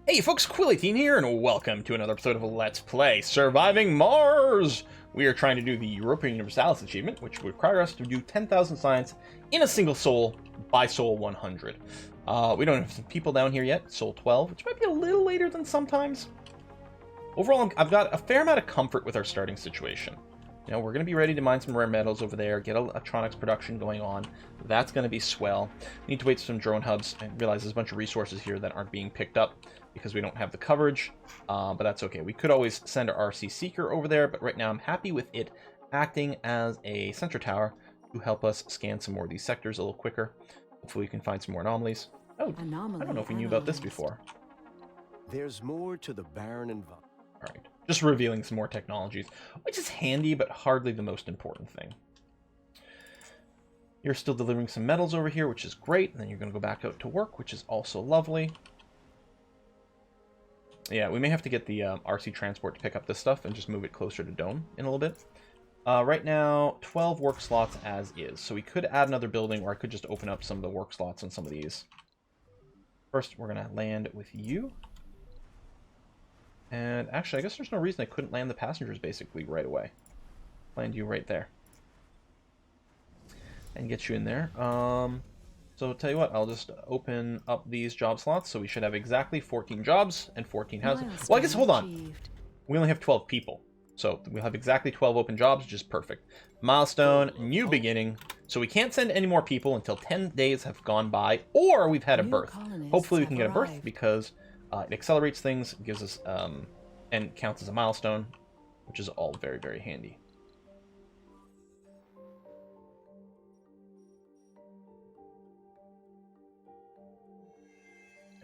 Hey folks, Quilly18 here, and welcome to another episode of Let's Play Surviving Mars! We are trying to do the Europa Universalis achievement, which would require us to do 10,000 science in a single soul by Soul 100. We don't have some people down here yet, Soul 12, which might be a little later than sometimes. Overall, I've got a fair amount of comfort with our starting situation. You know, we're going to be ready to mine some rare metals over there, get electronics production going on. That's going to be swell. We need to wait for some drone hubs and realize there's a bunch of resources here that aren't being picked up because we don't have the coverage, but that's okay. We could always send our RC Seeker over there, but right now I'm happy with it acting as a sensor tower to help us scan some more of these sectors a little quicker. Hopefully we can find some more anomalies. Oh, I don't know if we knew about this before. There's more to the barren environment. All right, just revealing some more technologies, which is handy, but hardly the most important thing. You're still delivering some metals over here, which is great. And then you're going to go back out to work, which is also lovely. Yeah, we may have to get the RC transport to pick up this stuff and just move it closer to Dome in a little bit. Right now, 12 work slots as is. So we could add another building, or I could just open up some of the work slots on some of these. First, we're going to land with you. And actually, I guess there's no reason I couldn't land the passengers basically right away. Land you right there. And get you in there. So I'll tell you what, I'll just open up these job slots. So we should have exactly 14 jobs and 14 houses. Well, I guess, hold on. We only have 12 people. So we'll have exactly 12 open jobs, which is perfect. Milestone, new beginning. So we can't send any more people until 10 days have gone by, or we've had a birth. Hopefully we can get a birth because it accelerates things, gives us, and counts as a milestone, which is all very, very handy.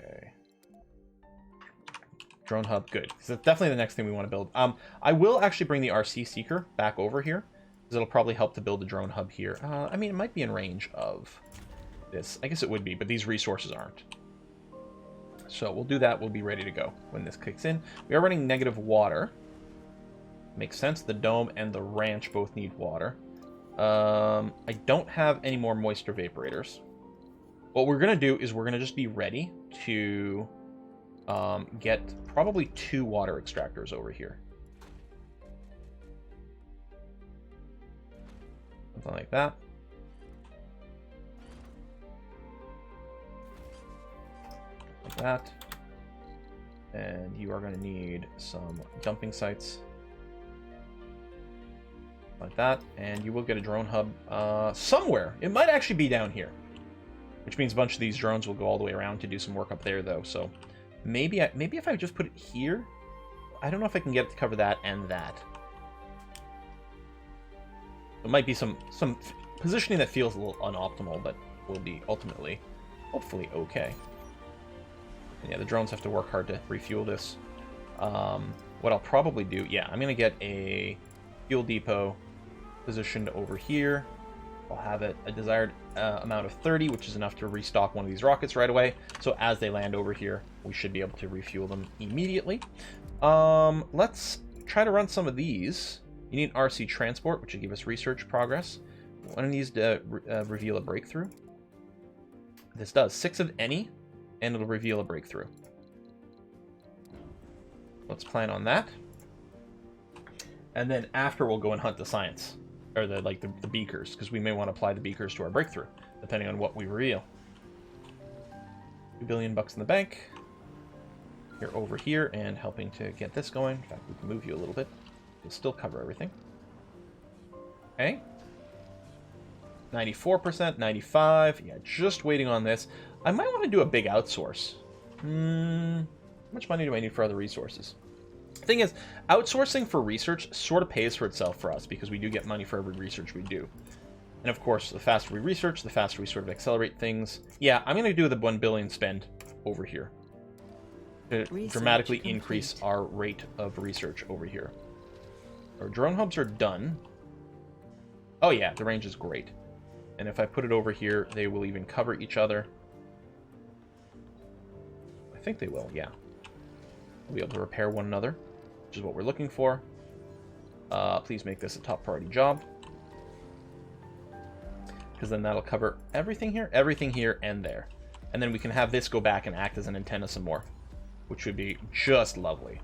Okay. Drone hub, good. So that's definitely the next thing we want to build. I will actually bring the RC Seeker back over here, because it'll probably help to build the drone hub here. I mean, it might be in range of this. I guess it would be, but these resources aren't. So we'll do that. We'll be ready to go when this kicks in. We are running negative water. Makes sense. The dome and the ranch both need water. I don't have any more moisture evaporators. What we're going to do is we're going to just be ready to get probably 2 water extractors over here. Something like that. Like that. And you are going to need some dumping sites. Like that. And you will get a drone hub somewhere. It might actually be down here. Which means a bunch of these drones will go all the way around to do some work up there, though. So maybe if I just put it here, I don't know if I can get it to cover that and that. It might be some positioning that feels a little unoptimal, but will be ultimately, hopefully, okay. And yeah, the drones have to work hard to refuel this. What I'll probably do, yeah, I'm going to get a fuel depot positioned over here. I'll have it a desired amount of 30, which is enough to restock one of these rockets right away. So as they land over here, we should be able to refuel them immediately. Let's try to run some of these. You need RC transport, which will give us research progress. One of these to reveal a breakthrough. This does 6 of any, and it'll reveal a breakthrough. Let's plan on that. And then after, we'll go and hunt the science. Or the beakers, because we may want to apply the beakers to our breakthrough, depending on what we reveal. $2 billion in the bank. You're over here and helping to get this going. In fact, we can move you a little bit. You'll still cover everything. Okay. 94%, 95%. Yeah, just waiting on this. I might want to do a big outsource. How much money do I need for other resources? Thing is, outsourcing for research sort of pays for itself for us because we do get money for every research we do. And of course, the faster we research, the faster we sort of accelerate things. Yeah, I'm going to do the 1 billion spend over here to dramatically increase our rate of research over here. Our drone hubs are done. Oh yeah, the range is great. And if I put it over here, they will even cover each other. I think they will, yeah. We'll be able to repair one another, which is what we're looking for. Please make this a top priority job. Because then that'll cover everything here, and there. And then we can have this go back and act as an antenna some more. which would be just lovely.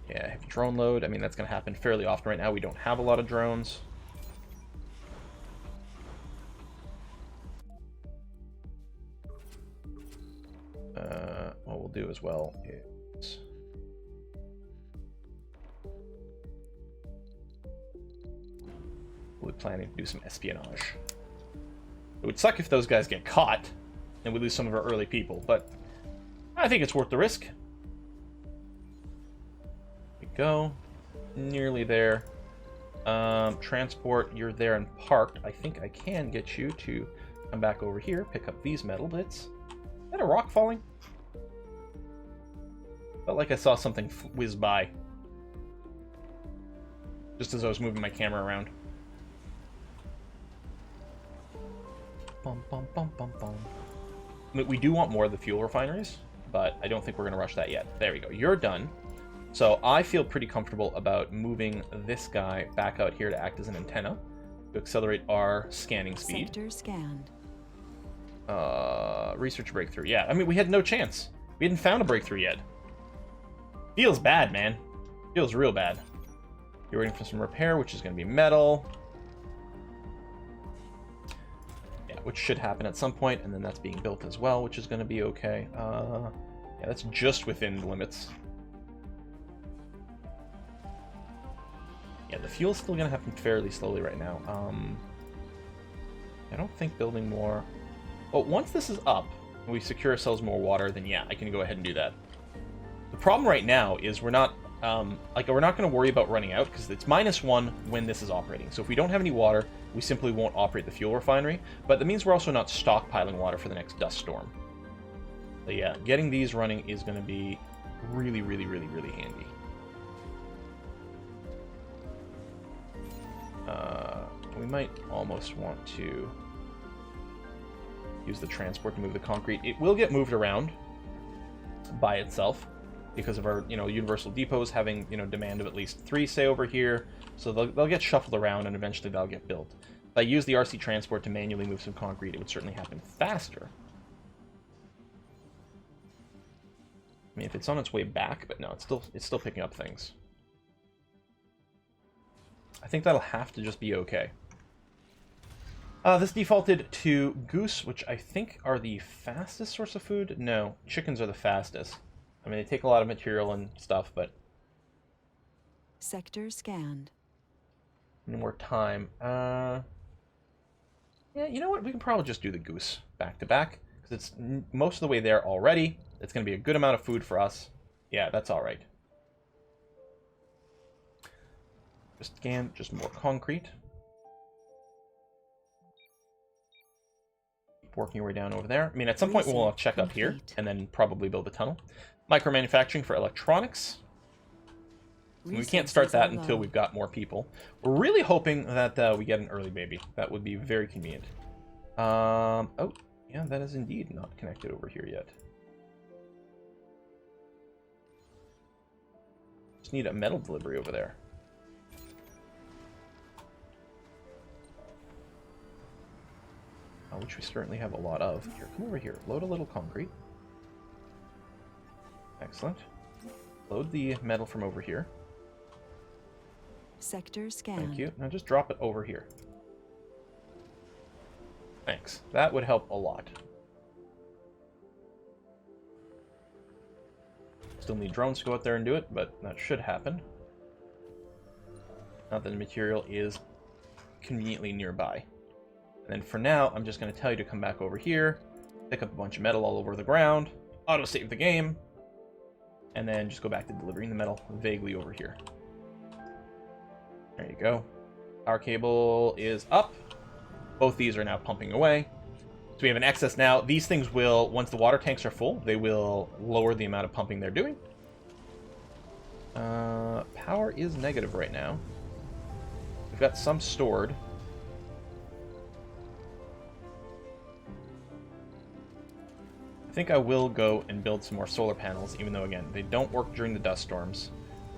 Yeah, heavy drone load. I mean, that's going to happen fairly often right now. We don't have a lot of drones. What we'll do as well is... we're planning to do some espionage. It would suck if those guys get caught and we lose some of our early people, but I think it's worth the risk. We go. Nearly there. Transport, you're there and parked. I think I can get you to come back over here, pick up these metal bits. Is that a rock falling? Felt like I saw something whiz by. Just as I was moving my camera around. Bum, bum, bum, bum, bum. I mean, we do want more of the fuel refineries, but I don't think we're going to rush that yet. There we go. You're done. So I feel pretty comfortable about moving this guy back out here to act as an antenna to accelerate our scanning speed. Sector scanned. Research breakthrough. Yeah, I mean, we had no chance. We hadn't found a breakthrough yet. Feels bad, man. Feels real bad. You're waiting for some repair, which is going to be metal. Yeah, which should happen at some point, and then that's being built as well, which is going to be okay. Yeah, that's just within the limits. Yeah, the fuel's still going to happen fairly slowly right now. I don't think building more... Well, once this is up, and we secure ourselves more water, then yeah, I can go ahead and do that. The problem right now is we're not we're not going to worry about running out, because it's -1 when this is operating. So if we don't have any water, we simply won't operate the fuel refinery, but that means we're also not stockpiling water for the next dust storm. So yeah, getting these running is going to be really, really, really, really handy. We might almost want to use the transport to move the concrete. It will get moved around by itself because of our, universal depots having, demand of at least 3, say, over here. So they'll get shuffled around and eventually they'll get built. If I use the RC transport to manually move some concrete, it would certainly happen faster. I mean, if it's on its way back, but no, it's still picking up things. I think that'll have to just be okay. This defaulted to goose, which I think are the fastest source of food. No, chickens are the fastest. I mean, they take a lot of material and stuff, but... Sector scanned. No more time. Yeah, you know what? We can probably just do the goose back to back, because it's most of the way there already. It's going to be a good amount of food for us. Yeah, that's all right. Just scan, just more concrete. Keep working your way down over there. I mean, at some point we'll check up here and then probably build a tunnel. Micro-manufacturing for electronics. We can't start that until we've got more people. We're really hoping that we get an early baby. That would be very convenient. Oh, yeah, that is indeed not connected over here yet. Just need a metal delivery over there. Which we certainly have a lot of. Here, come over here. Load a little concrete. Excellent. Load the metal from over here. Sector scan. Thank you. Now just drop it over here. Thanks. That would help a lot. Still need drones to go out there and do it, but that should happen. Not that the material is conveniently nearby. And then for now, I'm just going to tell you to come back over here, pick up a bunch of metal all over the ground, auto-save the game, and then just go back to delivering the metal vaguely over here. There you go. Power cable is up. Both these are now pumping away. So we have an excess now. These things will, once the water tanks are full, they will lower the amount of pumping they're doing. Power is negative right now. We've got some stored. I think I will go and build some more solar panels, even though, again, they don't work during the dust storms.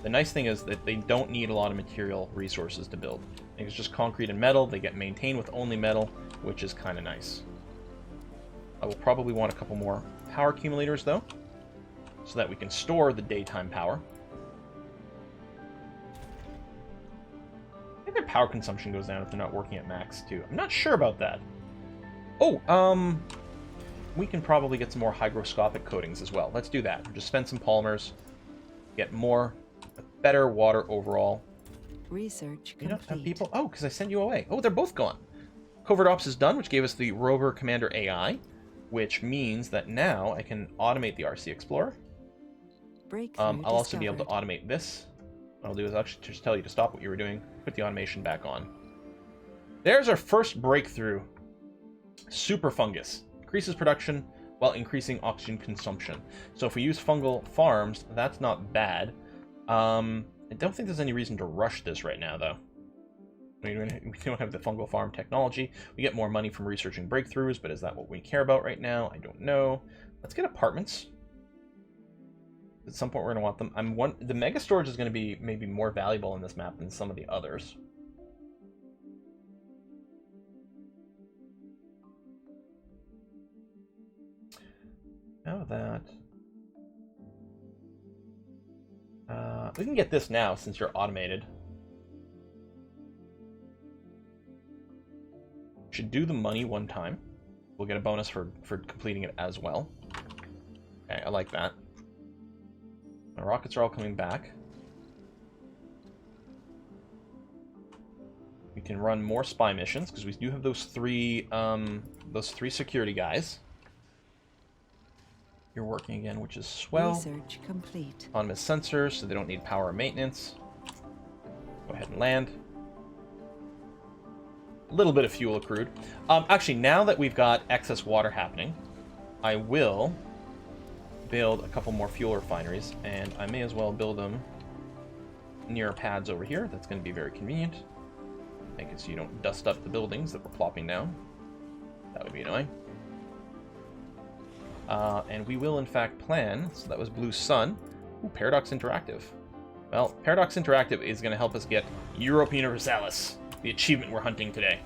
The nice thing is that they don't need a lot of material resources to build. I think it's just concrete and metal. They get maintained with only metal, which is kind of nice. I will probably want a couple more power accumulators, though. so that we can store the daytime power. I think their power consumption goes down if they're not working at max, too. I'm not sure about that. Oh, we can probably get some more hygroscopic coatings as well. Let's do that. Just spend some polymers, get better water overall. Research complete. You don't have people? Oh, because I sent you away. Oh, they're both gone. Covert Ops is done, which gave us the Rover Commander AI, which means that now I can automate the RC Explorer. I'll also be able to automate this. What I'll do is actually just tell you to stop what you were doing, put the automation back on. There's our first breakthrough. Super Fungus. Increases production while increasing oxygen consumption. So if we use fungal farms, that's not bad. I don't think there's any reason to rush this right now, though. We don't have the fungal farm technology. We get more money from researching breakthroughs, but is that what we care about right now? I don't know. Let's get apartments. At some point, we're going to want them. The mega storage is going to be maybe more valuable in this map than some of the others. Now that we can get this now since you're automated. Should do the money one time. We'll get a bonus for completing it as well. Okay, I like that. My rockets are all coming back. We can run more spy missions because we do have those three security guys. You're working again, which is swell. Research complete. Autonomous sensors, so they don't need power or maintenance. Go ahead and land. A little bit of fuel accrued. Actually, now that we've got excess water happening, I will build a couple more fuel refineries, and I may as well build them near our pads over here. That's going to be very convenient. I guess you don't dust up the buildings that we're plopping down. That would be annoying. And we will, in fact, plan. So that was Blue Sun. Ooh, Paradox Interactive. Well, Paradox Interactive is going to help us get Europa Universalis, the achievement we're hunting today.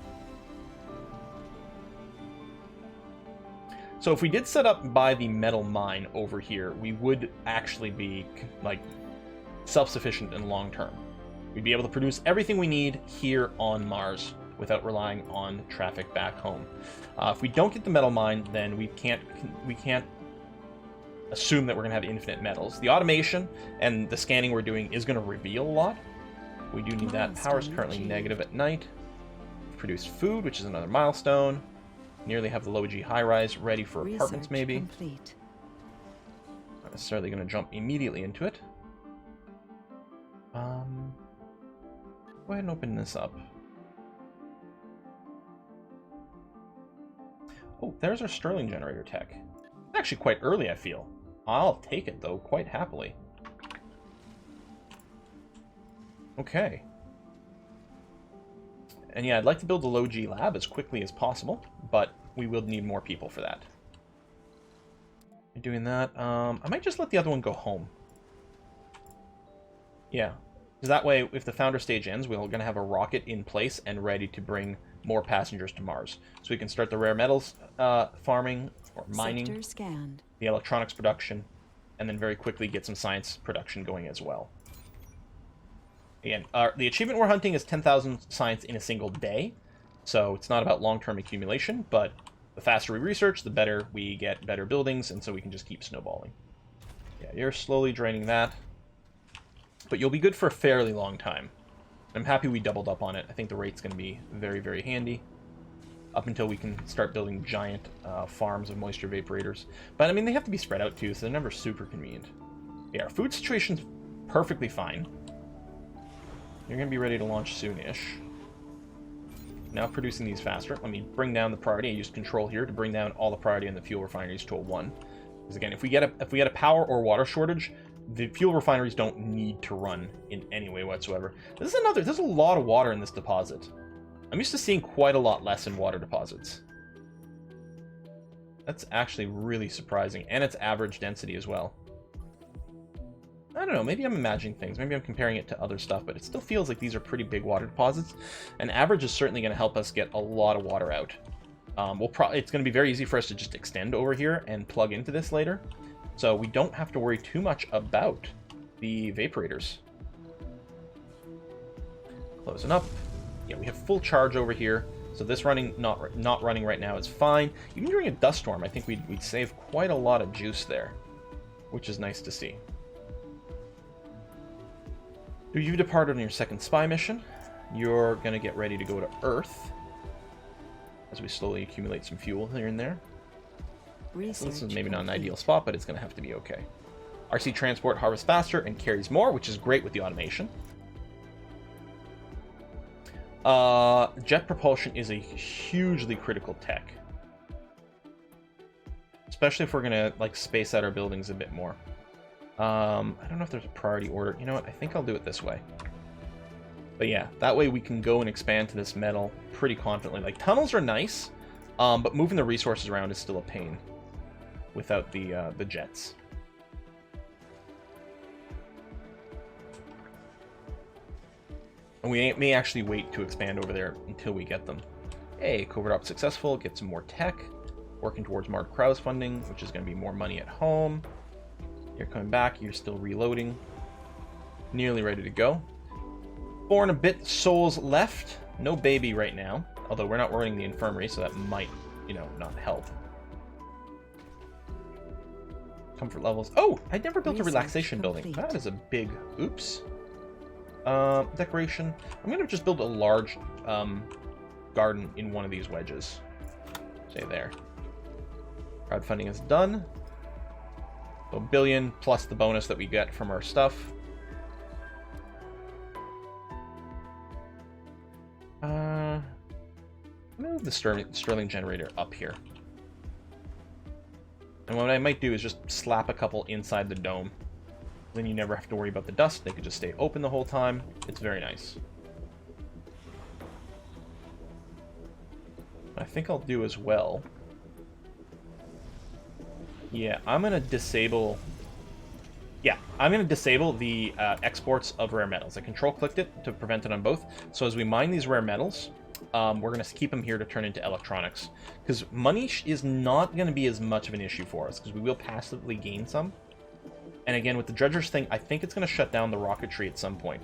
So if we did set up by the metal mine over here, we would actually be, like, self-sufficient in long term. We'd be able to produce everything we need here on Mars without relying on traffic back home. If we don't get the metal mine, then we can't assume that we're going to have infinite metals. The automation and the scanning we're doing is going to reveal a lot. We do need that. Power is currently negative at night. Produce food, which is another milestone. Nearly have the low G high-rise ready for apartments, maybe. Complete. Not necessarily going to jump immediately into it. Go ahead and open this up. Oh, there's our Stirling Generator tech. It's actually quite early, I feel. I'll take it, though, quite happily. Okay. And yeah, I'd like to build the low G lab as quickly as possible, but we will need more people for that. Doing that. I might just let the other one go home. Yeah. Because that way, if the founder stage ends, we're going to have a rocket in place and ready to bring more passengers to Mars. So we can start the rare metals farming or mining, the electronics production, and then very quickly get some science production going as well. Again, the achievement we're hunting is 10,000 science in a single day, so it's not about long-term accumulation, but the faster we research, the better we get better buildings, and so we can just keep snowballing. Yeah, you're slowly draining that, but you'll be good for a fairly long time. I'm happy we doubled up on it. I think the rate's going to be very, very handy up until we can start building giant farms of moisture vaporators. But, I mean, they have to be spread out, too, so they're never super convenient. Yeah, our food situation's perfectly fine. You're going to be ready to launch soon-ish. Now producing these faster. Let me bring down the priority. I used control here to bring down all the priority in the fuel refineries to a 1. Because, again, if we get a power or water shortage, the fuel refineries don't need to run in any way whatsoever. There's a lot of water in this deposit. I'm used to seeing quite a lot less in water deposits. That's actually really surprising, and it's average density as well. I don't know, maybe I'm imagining things. Maybe I'm comparing it to other stuff, but it still feels like these are pretty big water deposits, and average is certainly going to help us get a lot of water out. It's going to be very easy for us to just extend over here and plug into this later. So we don't have to worry too much about the Vaporators. Closing up. Yeah, we have full charge over here. So this running, not running right now is fine. Even during a dust storm, I think we'd save quite a lot of juice there, which is nice to see. So you've departed on your second spy mission. You're going to get ready to go to Earth as we slowly accumulate some fuel here and there. So this is maybe not an ideal spot, but it's going to have to be okay. RC transport harvests faster and carries more, which is great with the automation. Jet propulsion is a hugely critical tech, especially if we're gonna like space out our buildings a bit more. I don't know if there's a priority order. You know what? I think I'll do it this way. But yeah, that way we can go and expand to this metal pretty confidently. Like tunnels are nice, but moving the resources around is still a pain without the jets. And we may actually wait to expand over there until we get them. Hey, covert op successful, get some more tech. Working towards more crowdfunding, which is going to be more money at home. You're coming back, you're still reloading. Nearly ready to go. 4 and a bit souls left. No baby right now. Although we're not running the infirmary, so that might, you know, not help. Comfort levels. Oh, I never built a relaxation building. That is a big oops. Decoration. I'm going to just build a large garden in one of these wedges. Say there. Crowdfunding is done. So $1 billion plus the bonus that we get from our stuff. Move the Stirling Generator up here. And what I might do is just slap a couple inside the dome. Then you never have to worry about the dust. They could just stay open the whole time. It's very nice. I think I'll do as well. Yeah, I'm going to disable... Yeah, I'm going to disable the exports of rare metals. I control-clicked it to prevent it on both. So as we mine these rare metals, we're going to keep them here to turn into electronics. Because money is not going to be as much of an issue for us, because we will passively gain some. And again, with the Dredgers thing, I think it's going to shut down the rocketry at some point.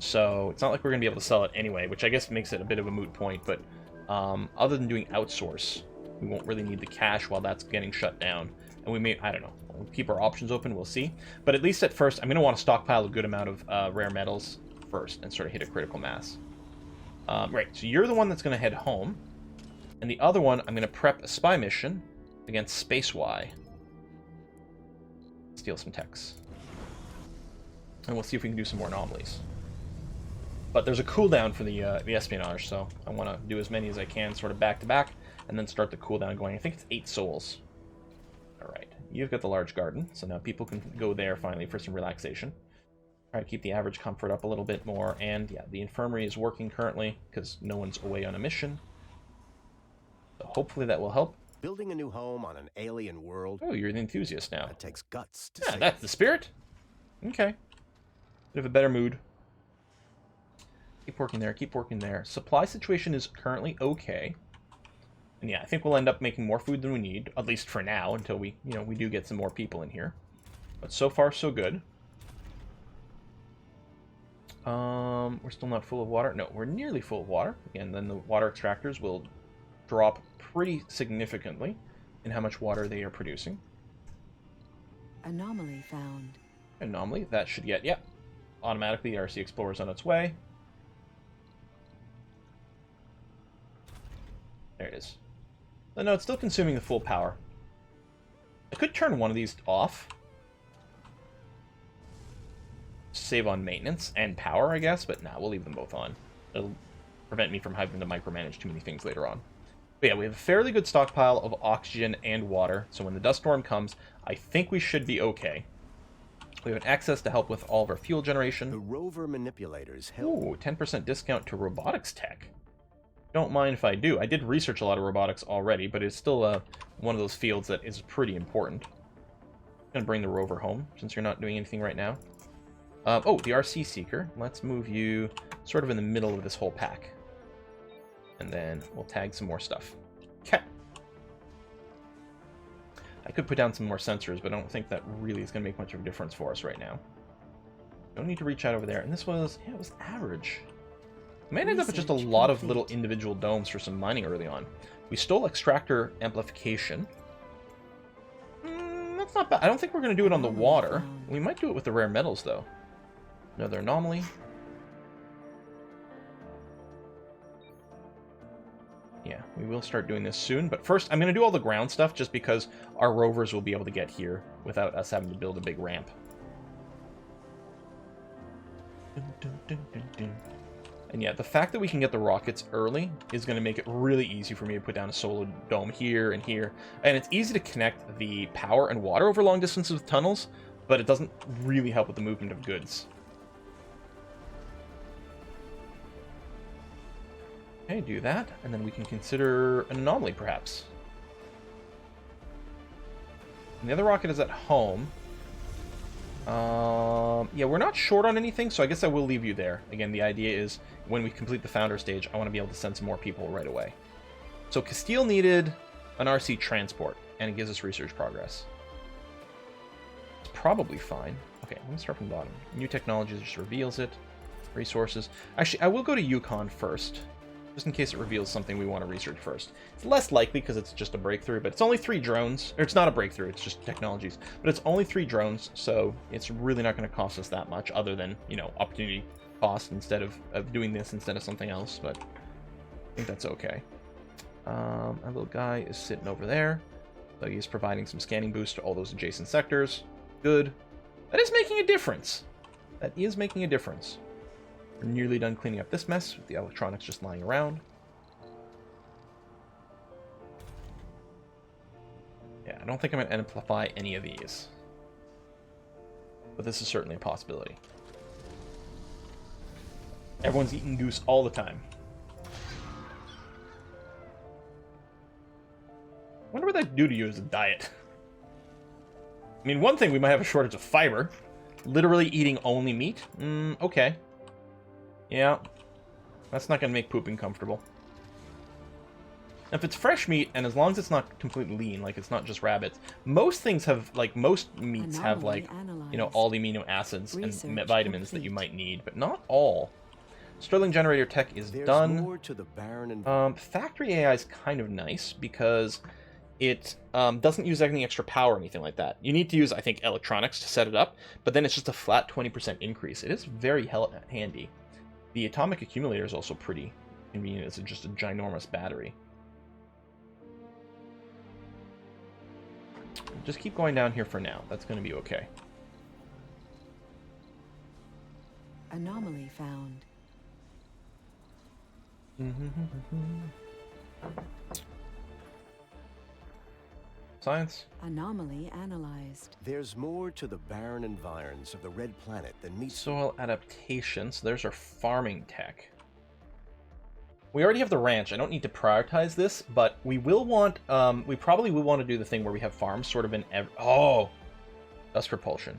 So it's not like we're going to be able to sell it anyway, which I guess makes it a bit of a moot point. But other than doing outsource, we won't really need the cash while that's getting shut down. And we may, I don't know, we'll keep our options open, we'll see. But at least at first, I'm going to want to stockpile a good amount of rare metals first and sort of hit a critical mass. Right, so you're the one that's going to head home. And the other one, I'm going to prep a spy mission against Space Y. Steal some techs. And we'll see if we can do some more anomalies. But there's a cooldown for the espionage, so I want to do as many as I can sort of back to back, and then start the cooldown going. I think it's 8 souls. Alright, you've got the large garden, so now people can go there finally for some relaxation. Try to keep the average comfort up a little bit more, and yeah, the infirmary is working currently, because no one's away on a mission. So hopefully that will help. Building a new home on an alien world. Oh, you're the enthusiast now. That takes guts to Yeah, say. that's the spirit. Okay. Bit of a better mood. Keep working there, keep working there. Supply situation is currently okay. And yeah, I think we'll end up making more food than we need, at least for now, until we, you know, we do get some more people in here. But so far, so good. We're still not full of water. No, we're nearly full of water. Again, then the water extractors will drop pretty significantly in how much water they are producing. Anomaly found. Anomaly, that should get, yeah. Automatically, the RC Explorer's on its way. There it is. Oh, no, it's still consuming the full power. I could turn one of these off. Save on maintenance and power, I guess, but nah, we'll leave them both on. It'll prevent me from having to micromanage too many things later on. But yeah, we have a fairly good stockpile of oxygen and water, so when the dust storm comes, I think we should be okay. We have an access to help with all of our fuel generation. The rover manipulators help. Ooh, 10% discount to robotics tech. Don't mind if I do. I did research a lot of robotics already, but it's still one of those fields that is pretty important. I'm going to bring the rover home, since you're not doing anything right now. Oh, the RC Seeker. Let's move you sort of in the middle of this whole pack. And then we'll tag some more stuff. Okay. I could put down some more sensors, but I don't think that really is going to make much of a difference for us right now. Don't need to reach out over there. And this was, yeah, it was average. We may end up with just a lot of little individual domes for some mining early on. We stole extractor amplification. That's not bad. I don't think we're going to do it on the water. We might do it with the rare metals, though. Another anomaly. Yeah, we will start doing this soon. But first, I'm going to do all the ground stuff just because our rovers will be able to get here without us having to build a big ramp. And yeah, the fact that we can get the rockets early is going to make it really easy for me to put down a solar dome here and here. And it's easy to connect the power and water over long distances with tunnels, but it doesn't really help with the movement of goods. Okay, do that, and then we can consider an anomaly, perhaps. And the other rocket is at home. Yeah, we're not short on anything, so I guess I will leave you there. Again, the idea is when we complete the founder stage, I want to be able to send some more people right away. So Castile needed an RC transport, and it gives us research progress. It's probably fine. Okay, let me start from the bottom. New technologies just reveals it. Resources. Actually, I will go to Yukon first, just in case it reveals something we want to research first. It's less likely because it's just a breakthrough, but it's only 3 drones. Or it's not a breakthrough, it's just technologies. But it's only 3 drones, so it's really not going to cost us that much other than, you know, opportunity cost instead of doing this instead of something else, but I think that's okay. Our little guy is sitting over there. So he's providing some scanning boost to all those adjacent sectors. Good. That is making a difference. That is making a difference. We're nearly done cleaning up this mess with the electronics just lying around. Yeah, I don't think I'm going to amplify any of these. But this is certainly a possibility. Everyone's eating goose all the time. I wonder what that do to you as a diet. I mean, one thing, we might have a shortage of fiber. Literally eating only meat? Okay. Yeah, that's not going to make pooping comfortable. If it's fresh meat, and as long as it's not completely lean, like it's not just rabbits, most things have, like, most meats have, like, you know, all the amino acids and vitamins that you might need, but not all. Stirling Generator tech is done. More to the barren and Factory AI is kind of nice because it doesn't use any extra power or anything like that. You need to use, I think, electronics to set it up, but then it's just a flat 20% increase. It is very handy. The atomic accumulator is also pretty convenient. It's just a ginormous battery. Just keep going down here for now. That's going to be okay. Anomaly found. Science. Anomaly analyzed. there's more to the barren environs of the red planet than meets Soil adaptation. So there's our farming tech. We already have the ranch. I don't need to prioritize this, but we will want, we probably will want to do the thing where we have farms sort of in oh! That's propulsion.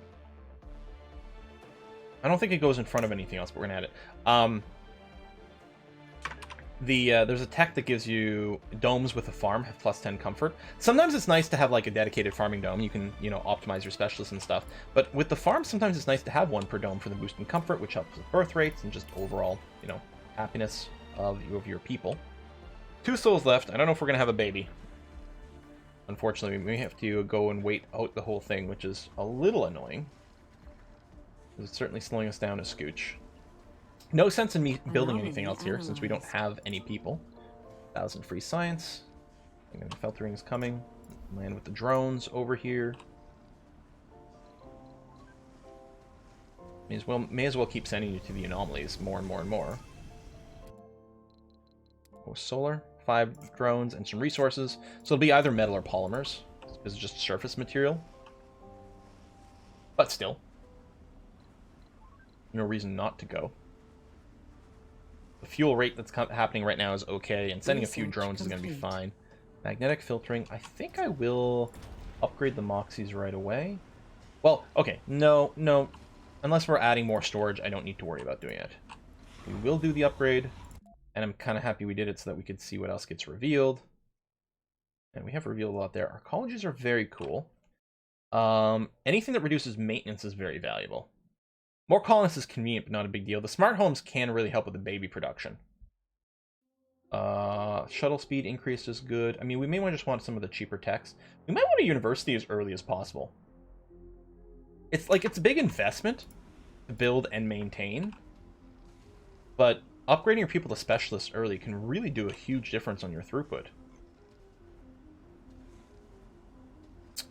I don't think it goes in front of anything else, but we're going to add it. There's a tech that gives you domes with a farm, have +10 comfort. Sometimes it's nice to have like a dedicated farming dome. You can, you know, optimize your specialists and stuff. But with the farm, sometimes it's nice to have one per dome for the boost in comfort, which helps with birth rates and just overall, you know, happiness of your people. 2 souls left. I don't know if we're gonna have a baby. Unfortunately, we may have to go and wait out the whole thing, which is a little annoying. It's certainly slowing us down a scooch. No sense in me building anything else here, since we don't have any people. 1,000 free science. Filtering is coming. Land with the drones over here. May as well keep sending you to the anomalies more and more and more. Oh, solar. 5 drones and some resources. So it'll be either metal or polymers. This is just surface material. But still. No reason not to go. The fuel rate that's happening right now is okay, and sending a few drones is going to be fine. Magnetic filtering. I think I will upgrade the Moxies right away. Well, okay. No. Unless we're adding more storage, I don't need to worry about doing it. We will do the upgrade, and I'm kind of happy we did it so that we could see what else gets revealed. And we have revealed a lot there. Our colleges are very cool. Anything that reduces maintenance is very valuable. More colonists is convenient, but not a big deal. The smart homes can really help with the baby production. Shuttle speed increased is good. I mean, we may just want some of the cheaper techs. We might want a university as early as possible. It's like, it's a big investment to build and maintain, but upgrading your people to specialists early can really do a huge difference on your throughput.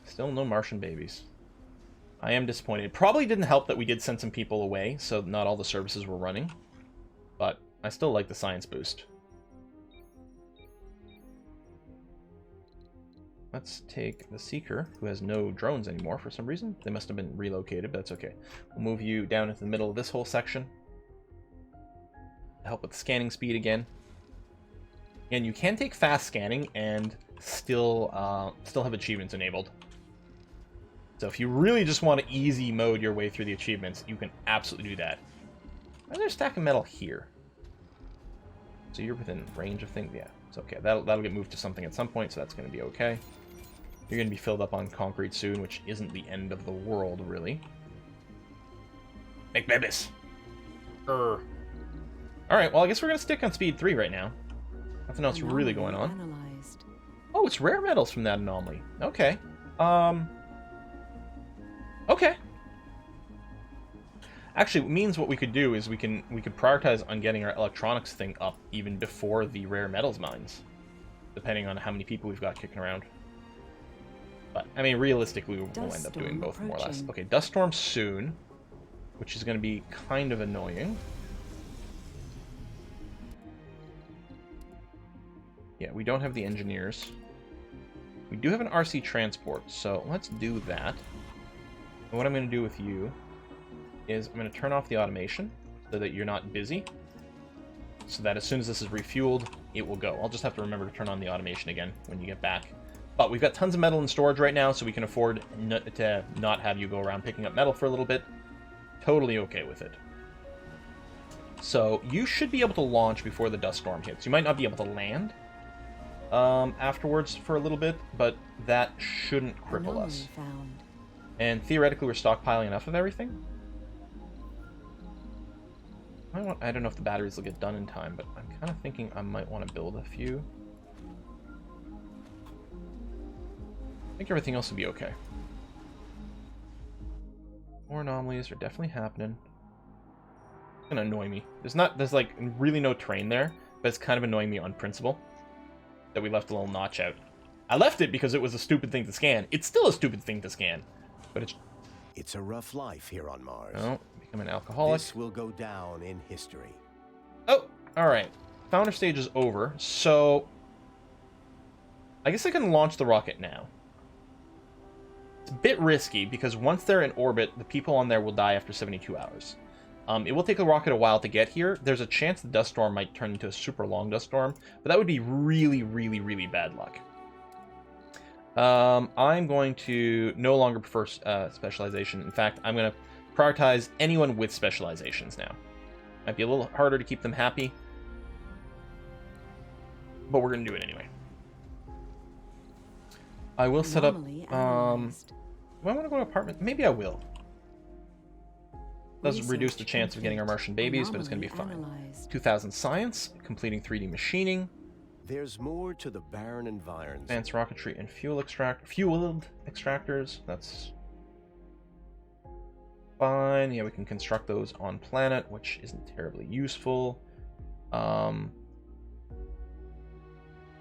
Still no Martian babies. I am disappointed. Probably didn't help that we did send some people away, so not all the services were running. But I still like the science boost. Let's take the Seeker, who has no drones anymore for some reason. They must have been relocated, but that's okay. We'll move you down into the middle of this whole section. Help with scanning speed again. And you can take fast scanning and still have achievements enabled. So if you really just want to easy mode your way through the achievements, you can absolutely do that. Why is there a stack of metal here? So you're within range of things? Yeah, it's okay. That'll get moved to something at some point, so that's going to be okay. You're going to be filled up on concrete soon, which isn't the end of the world, really. Make babies! Alright, well, I guess we're going to stick on speed 3 right now. Nothing else really going on. Analyzed. Oh, it's rare metals from that anomaly. Okay. Okay. Actually, it means what we could do is we could prioritize on getting our electronics thing up even before the rare metals mines, depending on how many people we've got kicking around. But I mean, realistically, we'll end up doing both more or less. Okay, dust storm soon, which is going to be kind of annoying. Yeah, we don't have the engineers. We do have an RC transport, so let's do that. And what I'm going to do with you is I'm going to turn off the automation so that you're not busy, so that as soon as this is refueled, it will go. I'll just have to remember to turn on the automation again when you get back. But we've got tons of metal in storage right now, so we can afford to not have you go around picking up metal for a little bit. Totally okay with it. So you should be able to launch before the dust storm hits. You might not be able to land afterwards for a little bit, but that shouldn't cripple us. Found. And theoretically, we're stockpiling enough of everything. I don't know if the batteries will get done in time, but I'm kind of thinking I might want to build a few. I think everything else will be okay. More anomalies are definitely happening. It's gonna annoy me. There's like really no terrain there, but it's kind of annoying me on principle that we left a little notch out. I left it because it was a stupid thing to scan. It's still a stupid thing to scan, but it's a rough life here on Mars. Oh, become an alcoholic. This will go down in history. Oh, all right. Founder stage is over, so I guess I can launch the rocket now. It's a bit risky because once they're in orbit, the people on there will die after 72 hours. It will take the rocket a while to get here. There's a chance the dust storm might turn into a super long dust storm, but that would be really, really, really bad luck. I'm going to no longer prefer specialization. In fact, I'm going to prioritize anyone with specializations now. Might be a little harder to keep them happy, but we're going to do it anyway. I will set up... Do I want to go to apartment? Maybe I will. Does reduce the chance of getting our Martian babies, but it's going to be fine. 2000 science, completing 3D machining. There's more to the barren environs. Advanced rocketry and fueled extractors. That's fine. Yeah, we can construct those on planet, which isn't terribly useful. And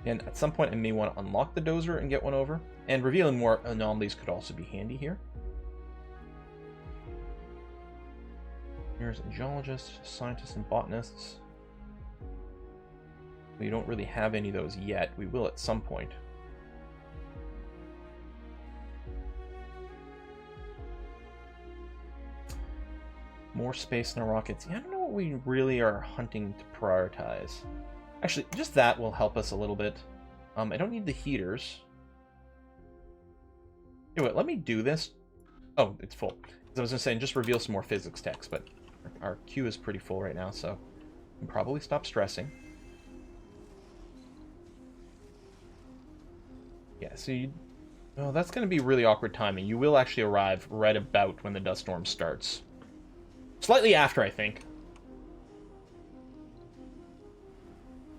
at some point, I may want to unlock the dozer and get one over. And revealing more anomalies could also be handy here. Here's geologists, scientists, and botanists. We don't really have any of those yet. We will at some point. More space in our rockets. Yeah, I don't know what we really are hunting to prioritize. Actually, just that will help us a little bit. I don't need the heaters. Anyway, let me do this. Oh, it's full. As I was going to say, just reveal some more physics text, but our queue is pretty full right now, so I can probably stop stressing. Yeah, so you... Oh, that's going to be really awkward timing. You will actually arrive right about when the dust storm starts. Slightly after, I think.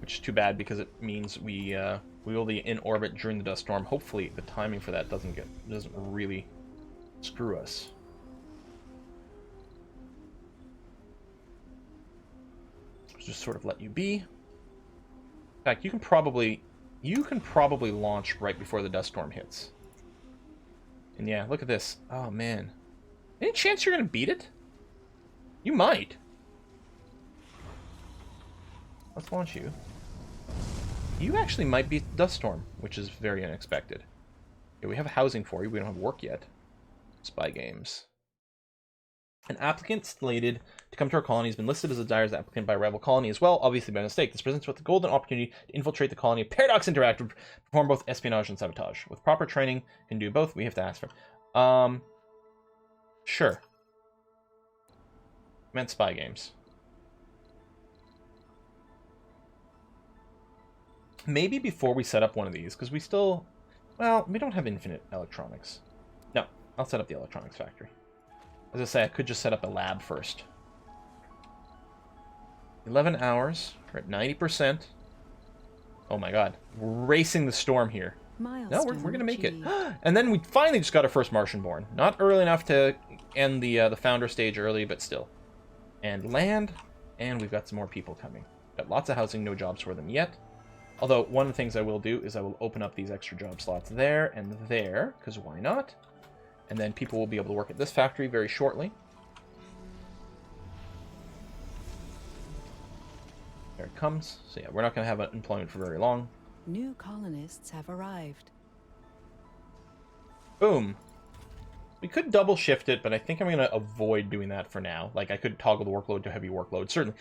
Which is too bad because it means we will be in orbit during the dust storm. Hopefully the timing for that doesn't really screw us. Just sort of let you be. In fact, you can probably launch right before the dust storm hits. And yeah, look at this. Oh man. Any chance you're gonna beat it? You might. Let's launch you. You actually might beat the dust storm, which is very unexpected. Yeah, we have housing for you. We don't have work yet. Spy games. An applicant slated to come to our colony has been listed as a desired applicant by a rival colony as well, obviously by mistake. This presents us with the golden opportunity to infiltrate the colony of Paradox Interactive, perform both espionage and sabotage. With proper training, can do both. We have to ask for. Sure. Meant spy games. Maybe before we set up one of these, because we still... Well, we don't have infinite electronics. No, I'll set up the electronics factory. As I say, I could just set up a lab first. 11 hours. We're at 90%. Oh my god. We're racing the storm here. No, we're going to make it. And then we finally just got our first Martian born. Not early enough to end the founder stage early, but still. And land. And we've got some more people coming. Got lots of housing, no jobs for them yet. Although, one of the things I will do is I will open up these extra job slots there and there, because why not? And then people will be able to work at this factory very shortly. There it comes. So yeah, we're not going to have employment for very long. New colonists have arrived. Boom. We could double shift it, but I think I'm going to avoid doing that for now. Like, I could toggle the workload to heavy workload. Certainly,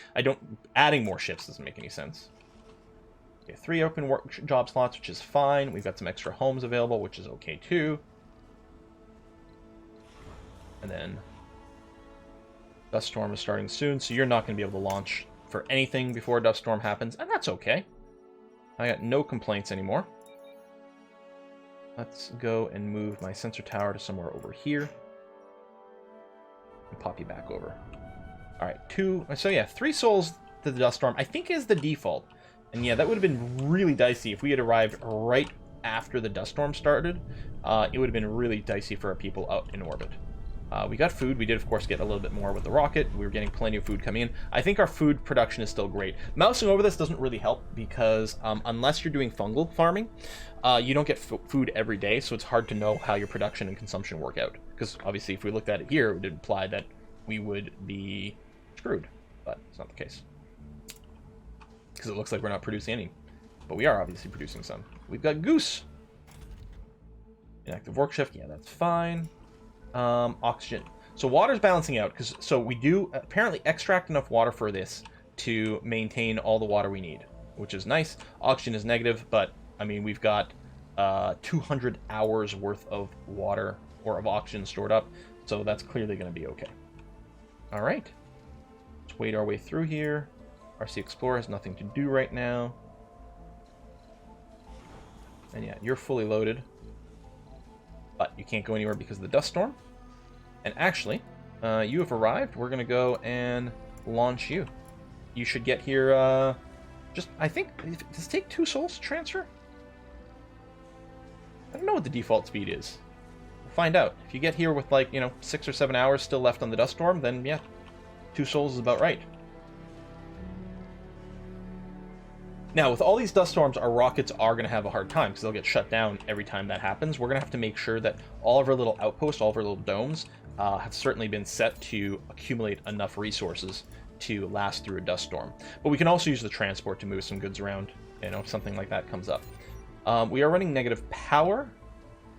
adding more shifts doesn't make any sense. Okay, 3 open job slots, which is fine. We've got some extra homes available, which is okay too. And then dust storm is starting soon, so you're not going to be able to launch for anything before dust storm happens, and that's okay. I got no complaints anymore. Let's go and move my sensor tower to somewhere over here. And pop you back over. Alright, 3 souls to the dust storm, I think is the default. And yeah, that would have been really dicey if we had arrived right after the dust storm started. It would have been really dicey for our people out in orbit. We got food. We did, of course, get a little bit more with the rocket. We were getting plenty of food coming in. I think our food production is still great. Mousing over this doesn't really help because unless you're doing fungal farming, you don't get food every day, so it's hard to know how your production and consumption work out. Because obviously, if we looked at it here, it would imply that we would be screwed, but it's not the case. Because it looks like we're not producing any. But we are obviously producing some. We've got Goose. Inactive work shift. Yeah, that's fine. Oxygen. So water's balancing out. So we do apparently extract enough water for this to maintain all the water we need. Which is nice. Oxygen is negative, but I mean, we've got 200 hours worth of water or of oxygen stored up. So that's clearly going to be okay. Alright. Let's wade our way through here. RC Explorer has nothing to do right now. And yeah, you're fully loaded. But you can't go anywhere because of the dust storm. And actually, you have arrived. We're going to go and launch you. You should get here, I think, does it take 2 souls to transfer? I don't know what the default speed is. We'll find out. If you get here with, 6 or 7 hours still left on the dust storm, then yeah, 2 souls is about right. Now, with all these dust storms, our rockets are going to have a hard time because they'll get shut down every time that happens. We're going to have to make sure that all of our little outposts, all of our little domes, have certainly been set to accumulate enough resources to last through a dust storm. But we can also use the transport to move some goods around, if something like that comes up. We are running negative power,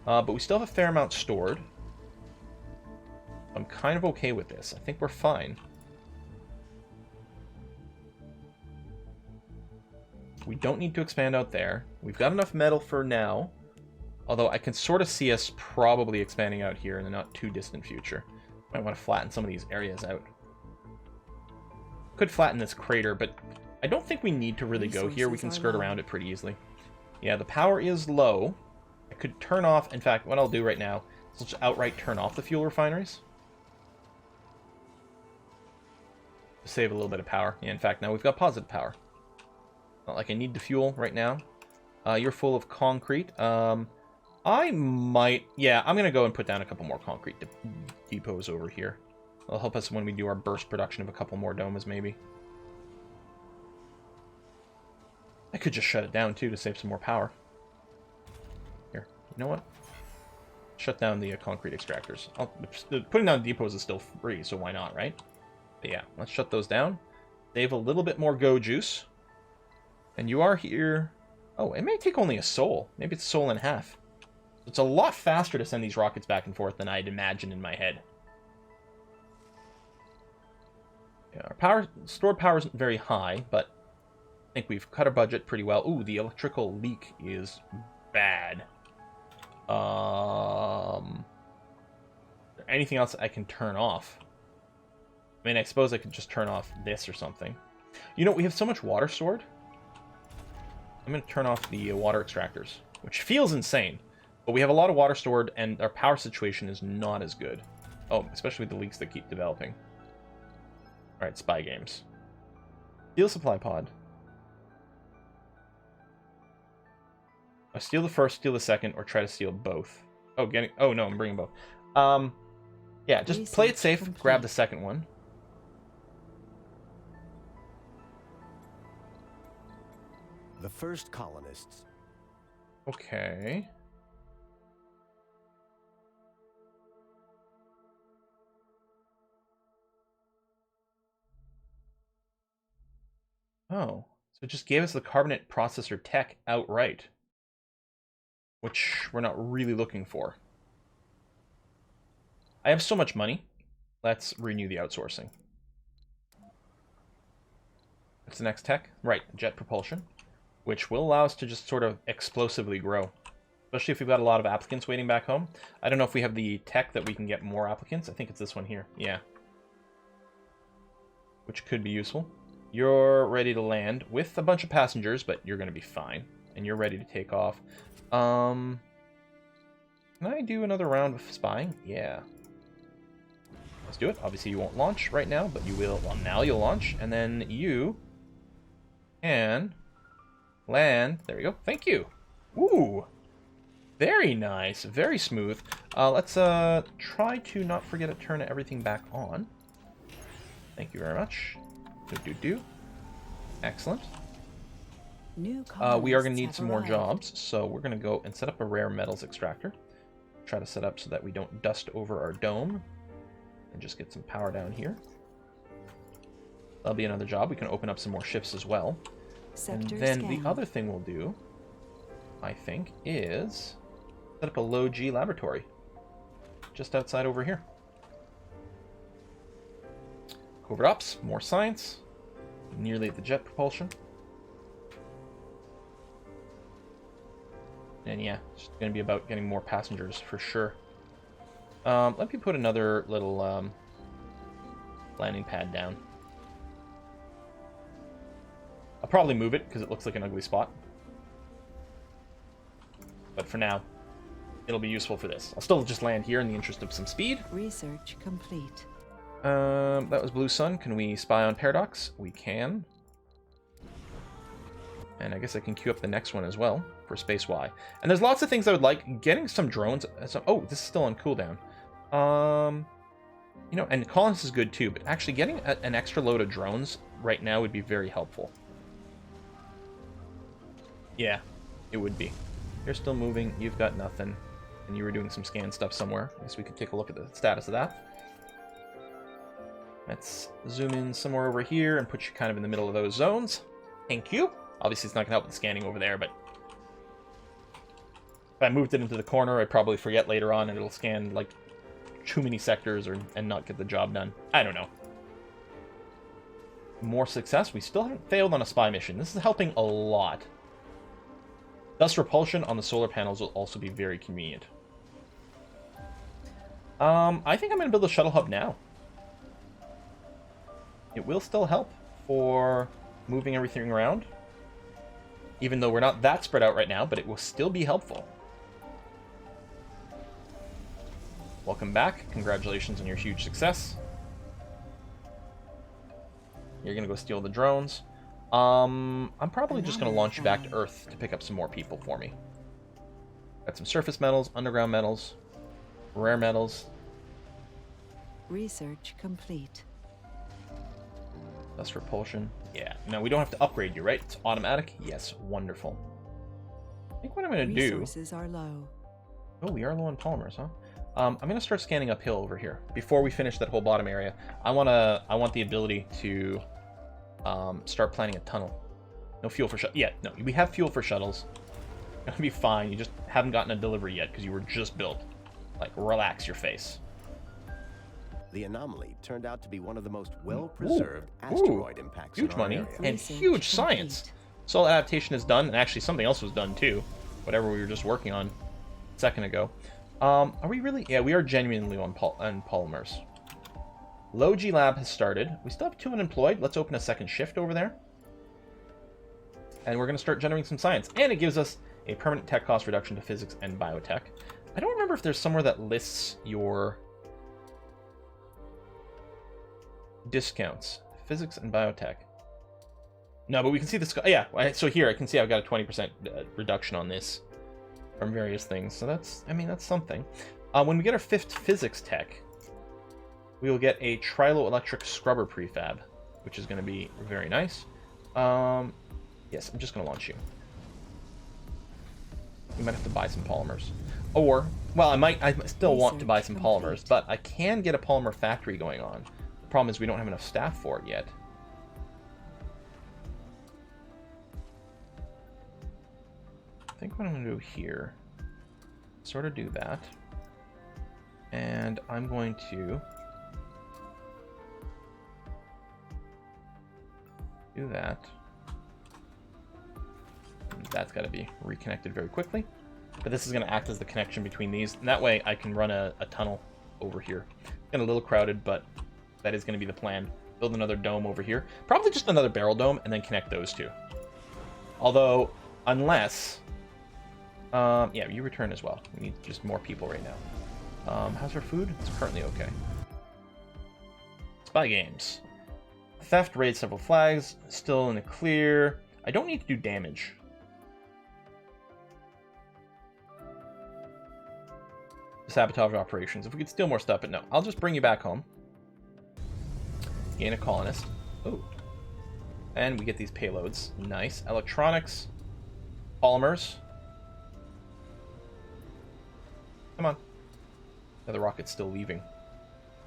but we still have a fair amount stored. I'm kind of okay with this. I think we're fine. We don't need to expand out there. We've got enough metal for now. Although I can sort of see us probably expanding out here in the not too distant future. Might want to flatten some of these areas out. Could flatten this crater, but I don't think we need to really go here. We can skirt around it pretty easily. Yeah, the power is low. I could turn off... In fact, what I'll do right now is I'll just outright turn off the fuel refineries. To save a little bit of power. Yeah, in fact, now we've got positive power. Not like I need the fuel right now. You're full of concrete. I might... Yeah, I'm going to go and put down a couple more concrete depots over here. It'll help us when we do our burst production of a couple more domes, maybe. I could just shut it down, too, to save some more power. Here, you know what? Shut down the concrete extractors. Putting down depots is still free, so why not, right? But yeah, let's shut those down. Save a little bit more go juice. And you are here... Oh, it may take only a soul. Maybe it's a soul and a half. It's a lot faster to send these rockets back and forth than I'd imagined in my head. Yeah, our stored power isn't very high, but I think we've cut our budget pretty well. Ooh, the electrical leak is bad. Anything else I can turn off? I mean, I suppose I could just turn off this or something. You know, we have so much water stored. I'm going to turn off the water extractors, which feels insane. But we have a lot of water stored, and our power situation is not as good. Oh, especially with the leaks that keep developing. Alright, spy games. Steal supply pod. Steal the first, steal the second, or try to steal both. Oh, oh no, I'm bringing both. Yeah, just play it safe, grab the second one. The first colonists. Okay. Oh, so it just gave us the carbonate processor tech outright, which we're not really looking for. I have so much money. Let's renew the outsourcing. What's the next tech? Right, jet propulsion, which will allow us to just sort of explosively grow, especially if we've got a lot of applicants waiting back home. I don't know if we have the tech that we can get more applicants. I think it's this one here. Yeah. Which could be useful. You're ready to land with a bunch of passengers, but you're going to be fine. And you're ready to take off. Can I do another round of spying? Yeah. Let's do it. Obviously, you won't launch right now, but you will. Well, now you'll launch, and then you can land. There we go. Thank you. Ooh. Very nice. Very smooth. Let's try to not forget to turn everything back on. Thank you very much. Do. Excellent. We are going to need some more jobs, so we're going to go and set up a rare metals extractor. Try to set up so that we don't dust over our dome. And just get some power down here. That'll be another job. We can open up some more shifts as well. And then the other thing we'll do, I think, is set up a low-G laboratory. Just outside over here. Covert ops, more science. Nearly at the jet propulsion. And yeah, it's going to be about getting more passengers for sure. Let me put another little landing pad down. I'll probably move it because it looks like an ugly spot. But for now, it'll be useful for this. I'll still just land here in the interest of some speed. Research complete. That was Blue Sun. Can we spy on Paradox? We can. And I guess I can queue up the next one as well for Space Y. And there's lots of things I would like. Getting some drones. Oh, this is still on cooldown. You know, and Colonists is good too, but actually getting an extra load of drones right now would be very helpful. Yeah, it would be. You're still moving. You've got nothing. And you were doing some scan stuff somewhere. I guess we could take a look at the status of that. Let's zoom in somewhere over here and put you kind of in the middle of those zones. Thank you. Obviously, it's not going to help with the scanning over there, but if I moved it into the corner, I'd probably forget later on, and it'll scan, like, too many sectors and not get the job done. I don't know. More success. We still haven't failed on a spy mission. This is helping a lot. Thus, repulsion on the solar panels will also be very convenient. I think I'm going to build a shuttle hub now. It will still help for moving everything around. Even though we're not that spread out right now, but it will still be helpful. welcome back. Congratulations on your huge success. You're gonna go steal the drones. I'm probably just gonna launch you back to Earth to pick up some more people for me. Got some surface metals, underground metals, rare metals. Research complete. That's Propulsion. Yeah. No, we don't have to upgrade you, right? It's automatic? Yes. Wonderful. I think what I'm gonna do... Resources are low. Oh, we are low on polymers, huh? I'm gonna start scanning uphill over here. Before we finish that whole bottom area, I want the ability to start planning a tunnel. No fuel for yeah, no, we have fuel for shuttles. Gonna be fine. You just haven't gotten a delivery yet because you were just built. Like, relax your face. The anomaly turned out to be one of the most well-preserved asteroid impacts huge in our money area. and huge science. Soil adaptation is done, and actually something else was done too. Whatever we were just working on a second ago. Are we really? Yeah, we are genuinely on polymers. Low G Lab has started. We still have 2 unemployed. Let's open a second shift over there. And we're going to start generating some science. And it gives us a permanent tech cost reduction to physics and biotech. I don't remember if there's somewhere that lists your discounts. Physics and biotech. No, but we can see this. Yeah, so here I can see I've got a 20% reduction on this from various things. So that's, I mean, that's something. When we get our 5th physics tech, we will get a trilo-electric scrubber prefab, which is going to be very nice. Yes, I'm just going to launch you. We might have to buy some polymers. Or, well, I still want to buy some polymers, but I can get a polymer factory going on. The problem is we don't have enough staff for it yet. I think what I'm going to do here, sort of do that. And I'm going to do that. And that's got to be reconnected very quickly. But this is going to act as the connection between these. And that way I can run a tunnel over here. Getting a little crowded, but that is going to be the plan. Build another dome over here. Probably just another barrel dome and then connect those two. Although, unless... yeah, you return as well. We need just more people right now. How's our food? It's currently okay. Spy games. Theft, raid several flags. Still in the clear. I don't need to do damage. Sabotage operations. If we could steal more stuff, but no. I'll just bring you back home. Gain a colonist. Oh. And we get these payloads. Nice. Electronics. Polymers. Come on. Yeah, the rocket's still leaving.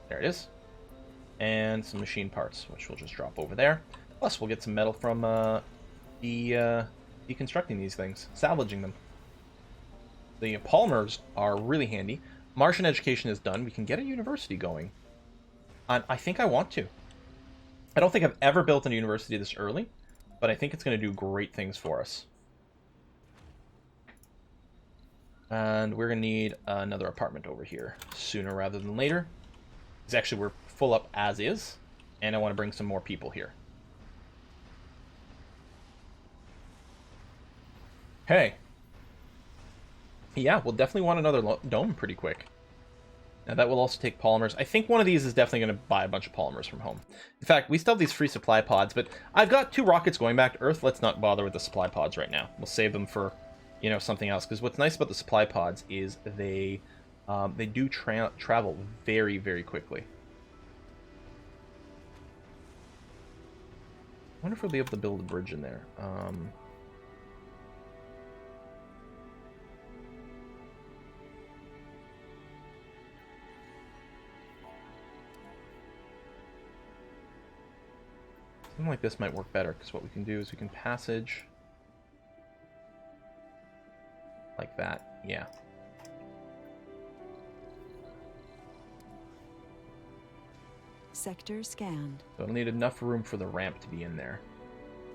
There it is. And some machine parts, which we'll just drop over there. Plus, we'll get some metal from deconstructing these things, salvaging them. The polymers are really handy. Martian education is done. We can get a university going. And I think I want to. I don't think I've ever built a university this early, but I think it's going to do great things for us. And we're going to need another apartment over here sooner rather than later. Because actually we're full up as is, and I want to bring some more people here. Hey. Yeah, we'll definitely want another dome pretty quick. Now that will also take polymers. I think one of these is definitely going to buy a bunch of polymers from home. In fact, we still have these free supply pods, but I've got 2 rockets going back to Earth. Let's not bother with the supply pods right now. We'll save them for, you know, something else. Because what's nice about the supply pods is they do travel very, very quickly. I wonder if we'll be able to build a bridge in there. Something like this might work better, because what we can do is we can passage like that. Yeah. Sector scanned. So it'll need enough room for the ramp to be in there.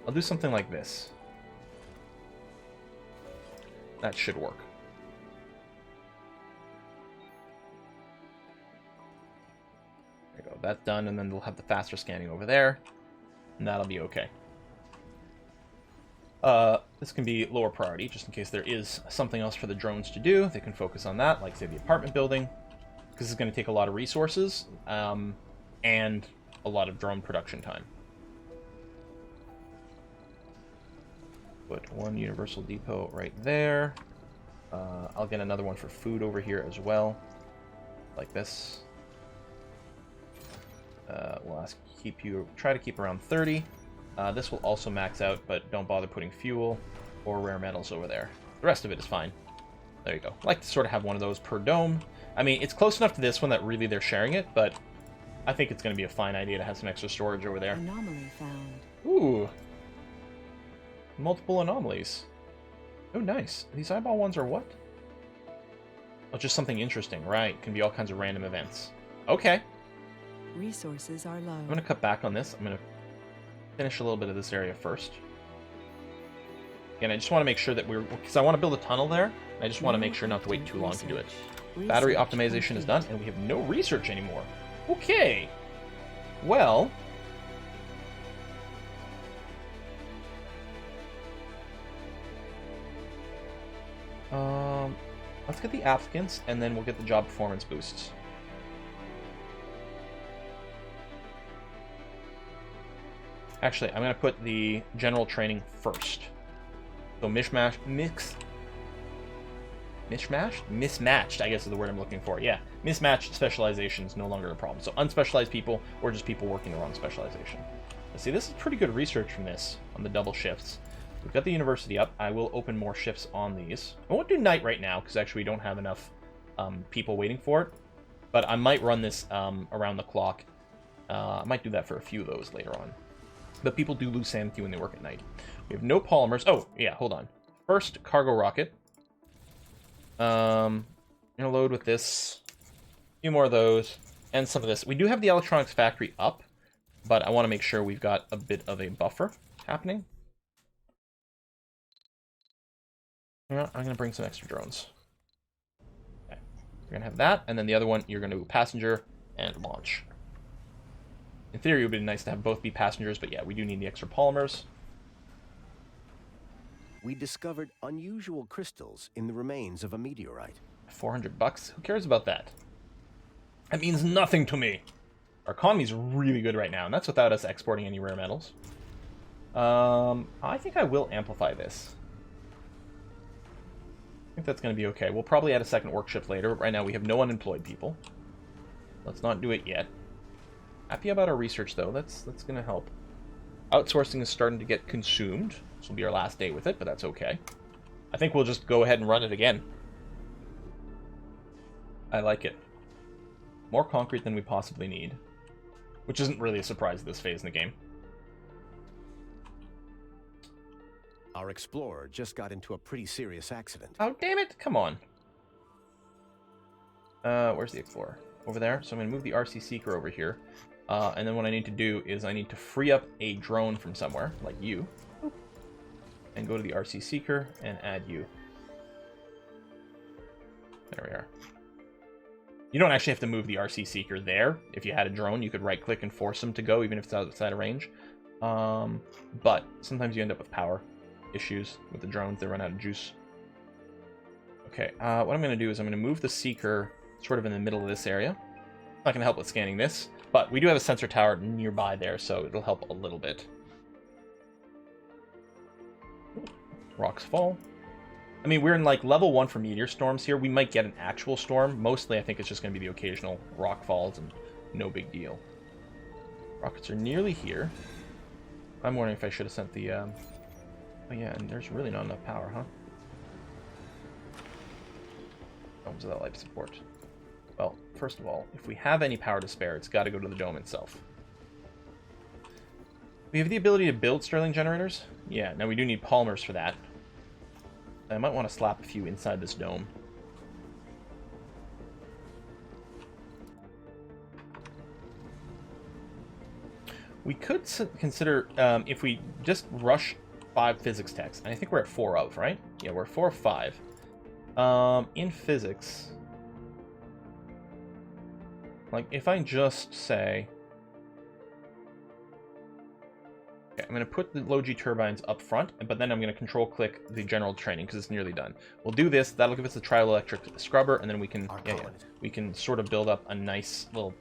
I'll do something like this. That should work. There you go. That's done, and then we'll have the faster scanning over there. And that'll be okay. This can be lower priority, just in case there is something else for the drones to do. They can focus on that, like, say, the apartment building. because it's going to take a lot of resources and a lot of drone production time. Put one universal depot right there. I'll get another one for food over here as well, like this. We'll try to keep around 30. This will also max out, but don't bother putting fuel or rare metals over there. The rest of it is fine. There you go. I like to sort of have one of those per dome. I mean, it's close enough to this one that really they're sharing it, but I think it's going to be a fine idea to have some extra storage over there. Anomaly found. Ooh. Multiple anomalies. Oh, nice. These eyeball ones are what? Oh, just something interesting, right? Can be all kinds of random events. Okay. Resources are low. I'm going to cut back on this. I'm going to finish a little bit of this area first. Again, I just want to make sure that because I want to build a tunnel there, and I just want to make sure not to wait too long to do it. Battery optimization is done, and we have no research anymore. Okay. Well... let's get the applicants, and then we'll get the job performance boosts. Actually, I'm going to put the general training first. So mismatched, I guess is the word I'm looking for. Yeah, mismatched specialization is no longer a problem. So unspecialized people, or just people working the wrong specialization. Let's see, this is pretty good research from this on the double shifts. We've got the university up. I will open more shifts on these. I won't do night right now, because actually we don't have enough people waiting for it. But I might run this around the clock. I might do that for a few of those later on. But people do lose sanity when they work at night. We have no polymers. Oh, yeah, hold on. First, cargo rocket. I'm going to load with this. A few more of those. And some of this. We do have the electronics factory up. But I want to make sure we've got a bit of a buffer happening. Yeah, I'm going to bring some extra drones. Okay. We're going to have that. And then the other one, you're going to do passenger and launch. In theory, it would be nice to have both be passengers, but yeah, we do need the extra polymers. We discovered unusual crystals in the remains of a meteorite. $400? Who cares about that? That means nothing to me. Our economy's really good right now, and that's without us exporting any rare metals. I think I will amplify this. I think that's going to be okay. We'll probably add a second work shift later, but right now we have no unemployed people. Let's not do it yet. Happy about our research, though. That's going to help. Outsourcing is starting to get consumed. This will be our last day with it, but that's okay. I think we'll just go ahead and run it again. I like it. More concrete than we possibly need. Which isn't really a surprise at this phase in the game. Our explorer just got into a pretty serious accident. Oh, damn it! Come on. Where's the explorer? Over there. So I'm going to move the RC Seeker over here. And then what I need to do is I need to free up a drone from somewhere, like you. And go to the RC Seeker and add you. There we are. You don't actually have to move the RC Seeker there. If you had a drone, you could right-click and force them to go, even if it's outside of range. But sometimes you end up with power issues with the drones. They run out of juice. Okay, what I'm going to do is I'm going to move the Seeker sort of in the middle of this area. Not going to help with scanning this, but we do have a sensor tower nearby there, so it'll help a little bit. Rocks fall. I mean, we're in like level 1 for meteor storms here. We might get an actual storm. Mostly, I think it's just going to be the occasional rock falls and no big deal. Rockets are nearly here. I'm wondering if I should have sent the... Oh yeah, and there's really not enough power, huh? Domes without life support. Well, first of all, if we have any power to spare, it's got to go to the dome itself. We have the ability to build Stirling Generators. Yeah, now we do need polymers for that. I might want to slap a few inside this dome. We could consider, if we just rush 5 physics techs, and I think we're at 4 of, right? Yeah, we're 4 of 5. In physics, like, if I just say... Okay, I'm going to put the low G turbines up front, but then I'm going to control click the general training because it's nearly done. We'll do this. That'll give us the tri-electric scrubber, and then we can we can sort of build up a nice little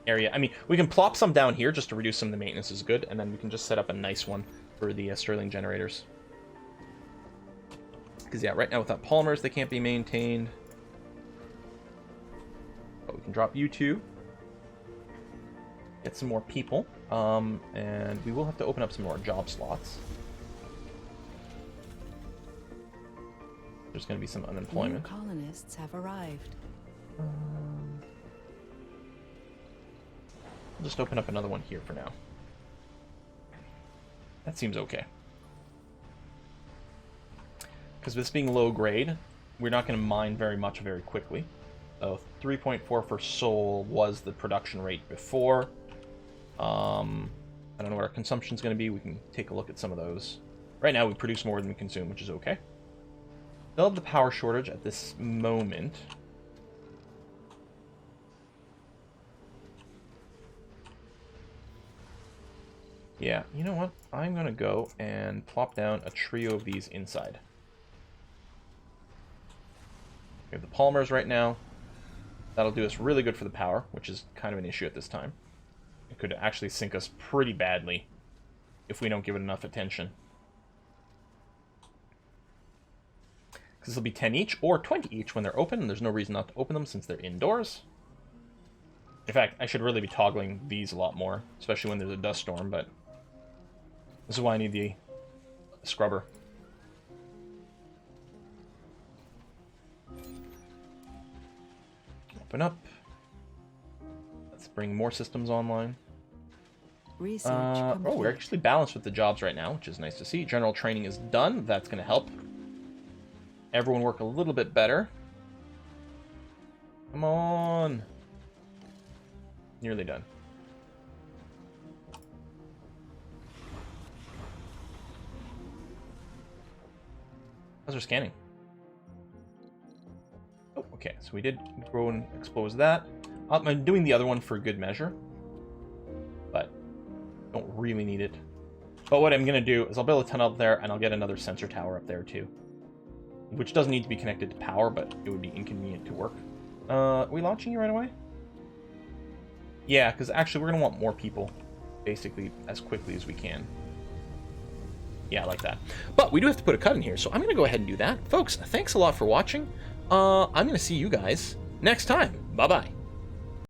area. I mean, we can plop some down here just to reduce some of the maintenance is good, and then we can just set up a nice one for the Stirling Generators. Because, yeah, right now without polymers, they can't be maintained. But we can drop you two. Get some more people. And we will have to open up some more job slots. There's going to be some unemployment. New colonists have arrived. I'll just open up another one here for now. That seems okay. Because this being low grade, we're not going to mine very much very quickly. So 3.4 for Sol was the production rate before. I don't know what our consumption is going to be. We can take a look at some of those. Right now we produce more than we consume, which is okay. Still have the power shortage at this moment. Yeah, you know what? I'm going to go and plop down a trio of these inside. We have the polymers right now. That'll do us really good for the power, which is kind of an issue at this time. It could actually sink us pretty badly if we don't give it enough attention. Because this will be 10 each or 20 each when they're open, and there's no reason not to open them since they're indoors. In fact, I should really be toggling these a lot more, especially when there's a dust storm, but this is why I need the scrubber. Open up. Let's bring more systems online. Research Oh, we're actually balanced with the jobs right now, which is nice to see. General training is done. That's going to help everyone work a little bit better. Come on. Nearly done. How's our scanning? Oh, okay. So we did go and expose that. I'm doing the other one for good measure, but don't really need it. But what I'm going to do is I'll build a tunnel up there, and I'll get another sensor tower up there too, which doesn't need to be connected to power, but it would be inconvenient to work. Are we launching you right away? Yeah, because actually we're going to want more people, basically, as quickly as we can. Yeah, like that. But we do have to put a cut in here, so I'm going to go ahead and do that. Folks, thanks a lot for watching. I'm going to see you guys next time. Bye-bye.